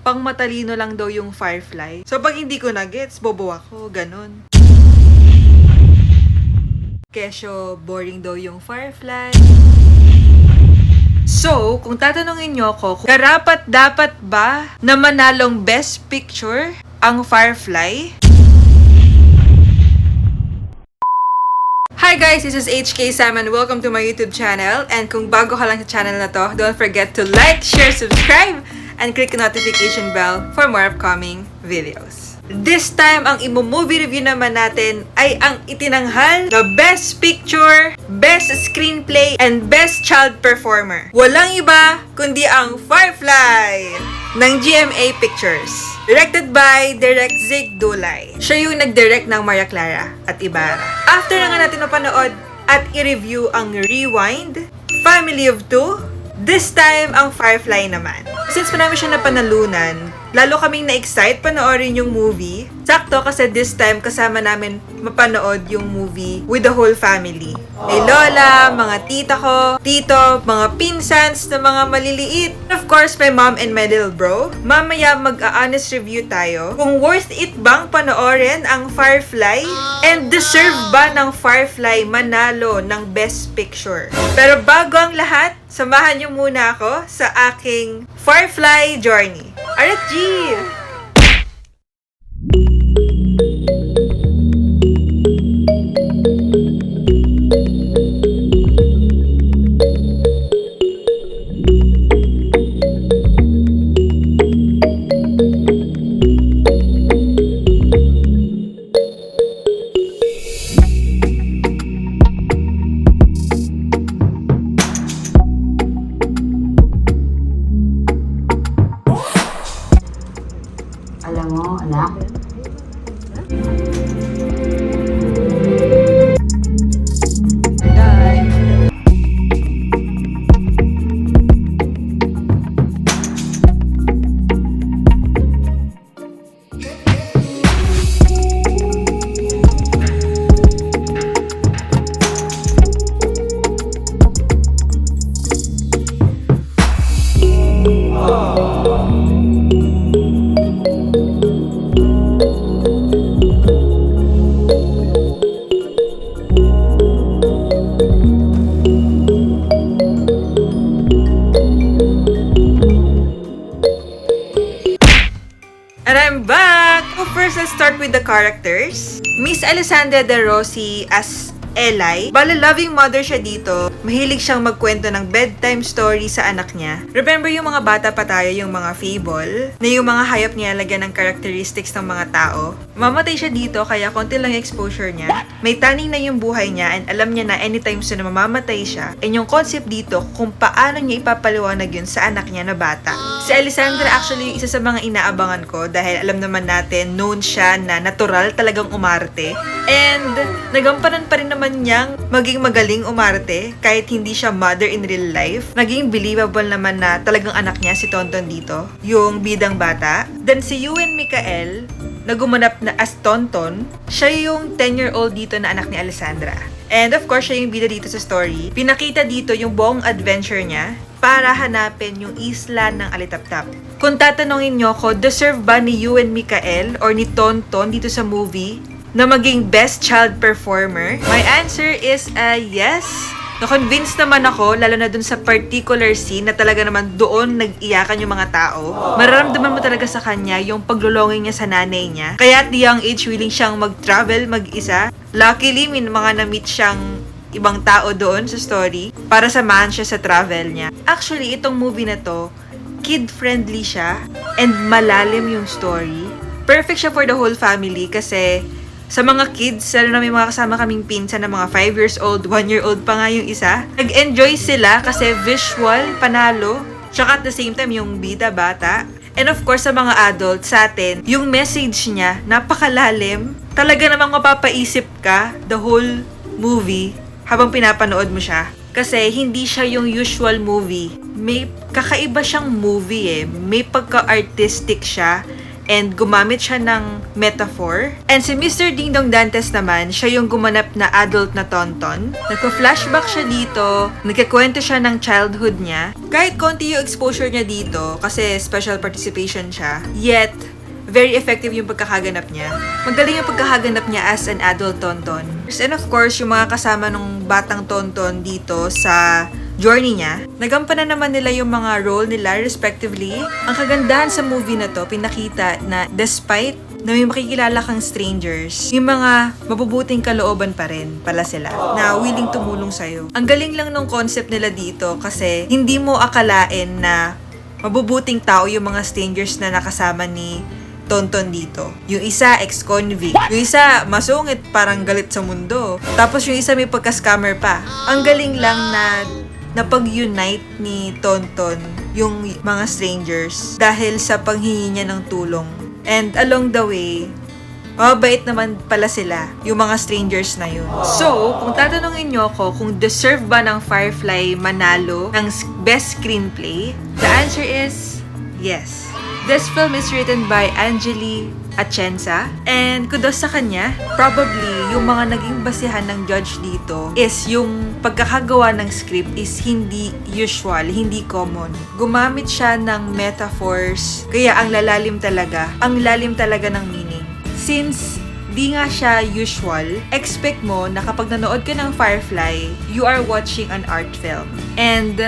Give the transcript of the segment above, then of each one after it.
pang matalino lang daw yung Firefly. So pag hindi ko na-gets, bobo ako, ganun. Kesyo, boring daw yung Firefly. So, kung tatanungin nyo ako, karapat dapat ba na manalong Best Picture ang Firefly? Hi guys, this is HK Sam and welcome to my YouTube channel. And kung bago ka lang sa channel na to, don't forget to like, share, subscribe, and click the notification bell for more upcoming videos. This time, ang imo-movie review naman natin ay ang itinanghal na Best Picture, Best Screenplay, and Best Child Performer. Walang iba kundi ang Firefly ng GMA Pictures. Directed by Direk Zig Dulay. Siya yung nag-direct ng Maria Clara at Ibarra. After na nga natin mapanood at i-review ang Rewind, Family of Two, this time ang Firefly naman. Since marami siya napanalunan, lalo kaming na-excite panoorin yung movie. Sakto kasi this time kasama namin mapanood yung movie with the whole family. May lola, mga tita ko, tito, mga pinsans na mga maliliit. Of course, my mom and my little bro. Mamaya mag-a-honest review tayo kung worth it bang panoorin ang Firefly and deserve ba ng Firefly manalo ng Best Picture. Pero bago ang lahat, samahan niyo muna ako sa aking Firefly journey. Alright, G! Alam mo, anak, And I'm back! So first, let's start with the characters. Miss Alessandra De Rossi as Eli. Bale, loving mother siya dito. Mahilig siyang magkwento ng bedtime story sa anak niya. Remember yung mga bata pa tayo, yung mga fable, na yung mga hayop niya lagyan ng characteristics ng mga tao. Mamatay siya dito, kaya konti lang exposure niya. May taning na yung buhay niya and alam niya na anytime soon na mamamatay siya. And yung concept dito, kung paano niya ipapaliwanag yun sa anak niya na bata. Si Alessandra actually isa sa mga inaabangan ko dahil alam naman natin, known siya na natural talagang umarte. And nagampanan pa rin naman niyang maging magaling umarte kahit hindi siya mother in real life. Naging believable naman na talagang anak niya si Tonton dito, yung bidang bata. Then si Ewan Michael, na gumanap na as Tonton, siya yung 10-year-old dito na anak ni Alessandra. And of course, siya yung bida dito sa story. Pinakita dito yung buong adventure niya para hanapin yung isla ng Alitaptap. Kung tatanungin nyo ko, deserve ba ni Ewan Michael or ni Tonton dito sa movie na maging best child performer? My answer is yes. Na-convince naman ako, lalo na dun sa particular scene na talaga naman doon nag-iyakan yung mga tao. Mararamdaman mo talaga sa kanya yung paglulonging niya sa nanay niya. Kaya at the young age, willing siyang mag-travel mag-isa. Luckily, may mga na-meet siyang ibang tao doon sa story para samahan siya sa travel niya. Actually, itong movie na to, kid-friendly siya and malalim yung story. Perfect siya for the whole family kasi sa mga kids, lalo na may mga kasama kaming pinsan na mga 5 years old, 1 year old pa nga yung isa. Nag-enjoy sila kasi visual, panalo, tsaka at the same time yung bida bata. And of course, sa mga adults, sa atin, yung message niya, napakalalim. Talaga namang mapapaisip ka the whole movie habang pinapanood mo siya. Kasi hindi siya yung usual movie. May kakaiba siyang movie eh. May pagka-artistic siya and gumamit siya ng metaphor. And si Mr. Ding Dong Dantes naman, siya yung gumanap na adult na Tonton. Nagka-flashback siya dito, nagkakwento siya ng childhood niya. Kahit konti yung exposure niya dito, kasi special participation siya, yet very effective yung pagkakaganap niya. Magaling yung pagkakaganap niya as an adult Tonton. And of course, yung mga kasama ng batang Tonton dito sa journey niya, nagampanan naman nila yung mga role nila respectively. Ang kagandahan sa movie na to, pinakita na despite na may makikilala kang strangers, yung mga mabubuting kalooban pa rin pala sila na willing tumulong sa'yo. Ang galing lang ng concept nila dito kasi hindi mo akalain na mabubuting tao yung mga strangers na nakasama ni Tonton dito. Yung isa, ex-convict. Yung isa, masungit, parang galit sa mundo. Tapos yung isa may pagka-scammer pa. Ang galing lang na napag-unite ni Tonton yung mga strangers dahil sa panghingi niya ng tulong. And along the way, mababait naman pala sila, yung mga strangers na yun. So, kung tatanungin nyo ako kung deserve ba ng Firefly manalo ng best screenplay, the answer is yes. This film is written by Angeli Atienza, and kudos sa kanya. Probably, yung mga naging basihan ng judge dito is yung pagkakagawa ng script is hindi usual, hindi common. Gumamit siya ng metaphors, kaya ang lalim talaga ng meaning. Since di nga siya usual, expect mo na kapag nanood ka ng Firefly, you are watching an art film. And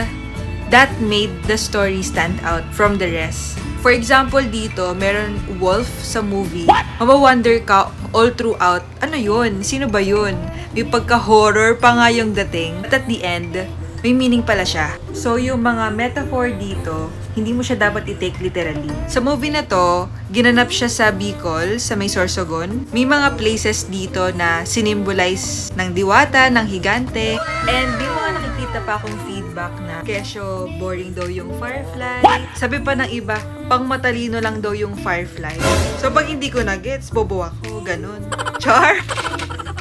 that made the story stand out from the rest. For example, dito, meron wolf sa movie. Mabawonder ka all throughout. Ano yun? Sino ba yun? May pagka-horror pa nga yung dating. At at the end, may meaning pala siya. So, yung mga metaphor dito, hindi mo siya dapat i-take literally. Sa movie na to, ginanap siya sa Bicol, sa may Sorsogon. May mga places dito na sinimbolize ng diwata, ng higante. And may mga nakikita pa akong feedback na kesyo boring daw yung Firefly. Sabi pa ng iba, pang matalino lang daw yung Firefly. So pag hindi ko na-gets, bobo ako, ganun. Char!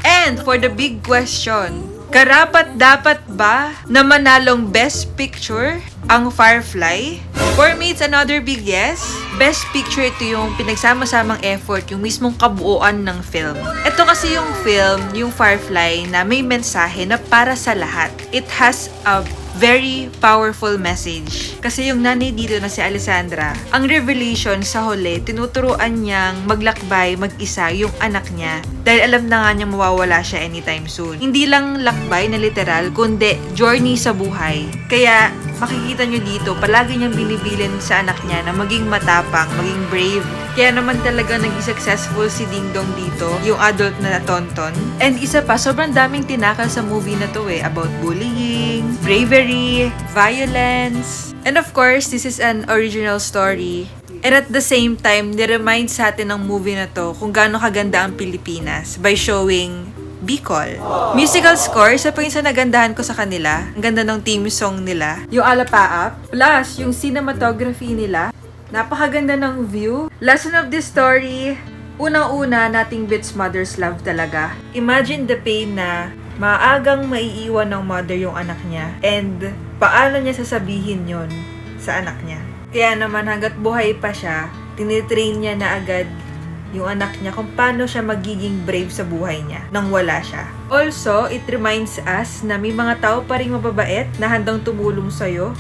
And for the big question, karapat dapat ba na manalong Best Picture ang Firefly? For me, it's another big yes. Best Picture, ito yung pinagsama-samang effort, yung mismong kabuuan ng film. Ito kasi yung film, yung Firefly, na may mensahe na para sa lahat. It has a very powerful message. Kasi yung nanay dito na si Alessandra, ang revelation sa huli, tinuturuan niyang maglakbay mag-isa yung anak niya dahil alam na nga niyang mawawala siya anytime soon. Hindi lang lakbay na literal, kundi journey sa buhay. Kaya makikita niyo dito, palagi niyang binibilin sa anak niya na maging matapang, maging brave. Kaya naman talaga naging successful si Ding Dong dito, yung adult na Tonton. And isa pa, sobrang daming tinakal sa movie na to about bullying, bravery, violence. And of course, this is an original story. And at the same time, ni-remind sa atin ng movie na to kung gaano kaganda ang Pilipinas by showing Bicol. Musical score, isa pa yung sa nagandahan ko sa kanila. Ang ganda ng theme song nila. Yung Alapaap. Plus, yung cinematography nila. Napakaganda ng view. Lesson of this story, unang-una, nating Bit's mother's love talaga. Imagine the pain na maagang maiiwan ng mother yung anak niya. And paano niya sasabihin yon sa anak niya. Kaya naman hanggat buhay pa siya, tinitrain niya na agad yung anak niya kung paano siya magiging brave sa buhay niya nang wala siya. Also, it reminds us na may mga tao pa rin mababait na handang tumulong sa'yo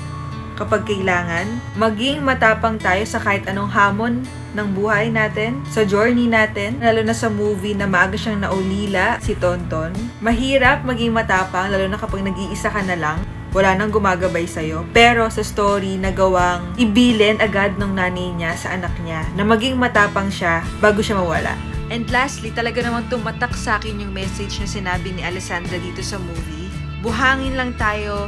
kapag kailangan. Maging matapang tayo sa kahit anong hamon ng buhay natin, sa journey natin, lalo na sa movie na maaga siyang naulila, si Tonton. Mahirap maging matapang, lalo na kapag nag-iisa ka na lang. Wala nang gumagabay sa'yo. Pero sa story, nagawang ibilin agad ng nanay niya sa anak niya na maging matapang siya bago siya mawala. And lastly, talaga namang tumatak sa akin yung message na sinabi ni Alessandra dito sa movie. Buhangin lang tayo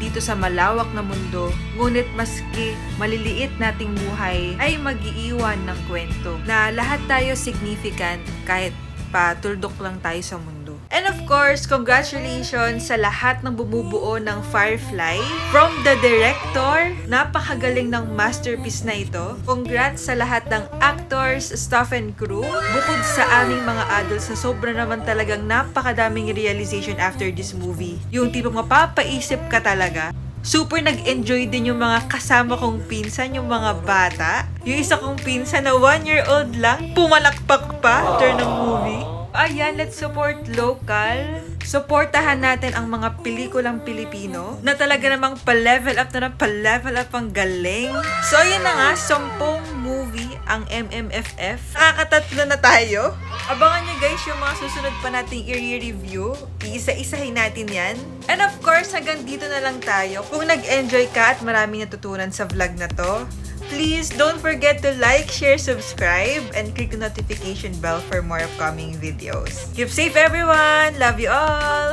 dito sa malawak na mundo, ngunit maski maliliit nating buhay ay mag-iiwan ng kwento na lahat tayo significant kahit patuldok lang tayo sa mundo. And of course, congratulations sa lahat ng bumubuo ng Firefly. From the director, napakagaling ng masterpiece na ito. Congrats sa lahat ng actors, staff and crew. Bukod sa aming mga adults na sobra naman talagang napakadaming realization after this movie. Yung tipong mapapaisip ka talaga. Super nag-enjoy din yung mga kasama kong pinsan, yung mga bata. Yung isa kong pinsan na 1-year-old lang, pumalakpak pa after ng movie. Ayan, let's support local. Supportahan natin ang mga pelikulang Pilipino na talaga namang pa-level up na pa-level up ang galing. So, ayan na nga, 10 movie ang MMFF. Nakakatatlo na tayo. Abangan nyo guys yung mga susunod pa nating i-review. Iisa-isahin natin yan. And of course, hanggang dito na lang tayo. Kung nag-enjoy ka at maraming natutunan sa vlog na to, please don't forget to like, share, subscribe, and click the notification bell for more upcoming videos. Keep safe everyone! Love you all!